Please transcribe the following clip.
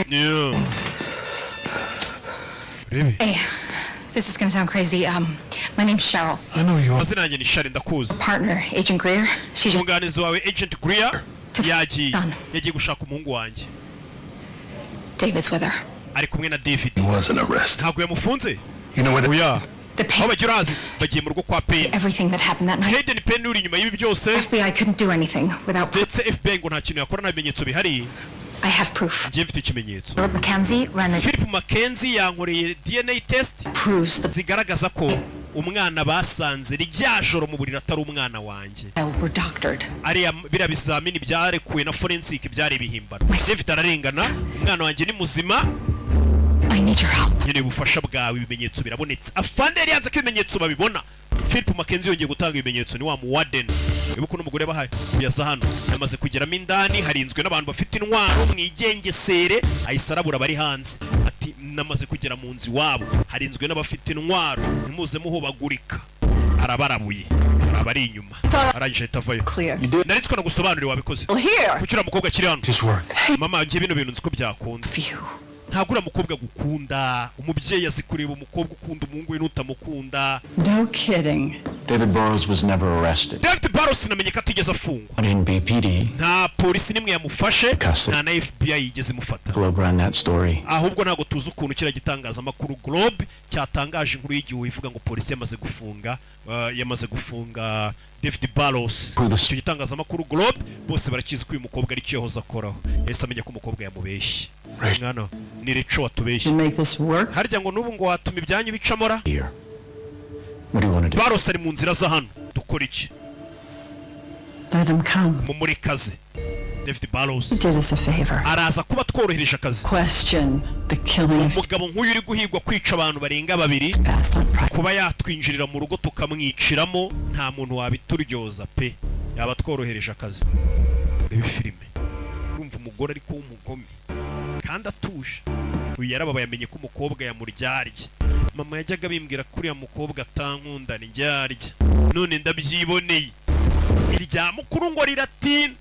Yeah. Really? Hey, this is gonna sound crazy. My name's Cheryl. I know you are. Mazina yanjye ni Shari ndakuzi. Partner, Agent Greer. She just Umwunganizi wawe Agent Greer yagiye done. gushaka umuhungu wanjye. David's with her. Ari kumwe na David. He wasn't arrested. Ntabwo yamufunze. You know what? Oya. The Aho pain, bagira urazi bagiye mu rugo kwa Payne. everything that happened that night. Hayden Payne uri inyuma y'ibi byose. FBI couldn't do anything without proof. Ndetse FBI ngo nta kintu yakora nta bimenyetso bihari. I have proof. Ngiye mfite ikimenyetso. Philip Mackenzie ran a Philip Mackenzie yankoreye DNA test proves the zigaragaza ko umwana basanze rya joro mu buriri atari umwana wanjye. were doctored. Ariya biriya bizamini byarekuwe na forensic byari bihimbano. David ararengana, umwana wanjye ni muzima. I need your help. Nyine ubufasha bwawe, ibimenyetso birabonetse. Afande yari yanze ko ibimenyetso babibona. Philip Mackenzie yongeye gutanga ibimenyetso, ni wa mu warden. Wibuka n'umugore bahaye kuyaza hano yamaze kugeramo indani, harinzwe n'abantu bafite intwaro mwigengesere, ayisarabura bari hanze. Ati namaze kugera mu nzi wabo, harinzwe n'abafite intwaro, ntimuze muhobagurika. Arabarabuye, arabari inyuma. Arangije itavayo. Naritswe nagusobanurira wabikoze. Kucyura mukobwa kiri hano. This work. Mama ngiye bino bintu nziko byakunda. Ntagura mukobwa gukunda, umubyeyi azikureba umukobwa ukunda umuhungu we nutamukunda. No kidding. David Burrows was never arrested. David Burrows namenye ko atigeze afungwa. But in BPD, Nta polisi nimwe yamufashe, nta na FBI yigeze imufata. Globe ran that story. Ahubwo ntago tuzi ukuntu kira gitangazamakuru Globe cyatangaje inkuru y'igihugu ivuga ngo polisi yamaze gufunga David Burrows. Icyo gitangazamakuru Globe bose barakizi ko uyu mukobwa ari cyo yahoze akoraho. Yahise amenya ko umukobwa yamubeshye. Mwana ni Recho watubeshye. To make this work? Harya ngo nubu ngo watuma ibyanyu bicamora? Here. What do you want to do? Burrows ari mu nzira za hano. Dukora iki? Let him come. Mu muri kaze. David Burrows He did us a favor. araza kuba tworohereje akazi. Question the killing of Umugabo nk'uyu uri guhigwa kwica abantu barenga babiri, passed on private. kuba yatwinjirira mu rugo tukamwiciramo, nta muntu wabituryoza pe. Yaba tworohereje akazi. Reba filime. Urumva umugore ariko w'umugome kandi atuje. Uyu yarababaye amenye ko umukobwa yamuryarye. Mama yajyaga bimbwira kuri ya mukobwa atankunda ndyarya. None ndabyiboneye. Irya mukuru ngo riratina.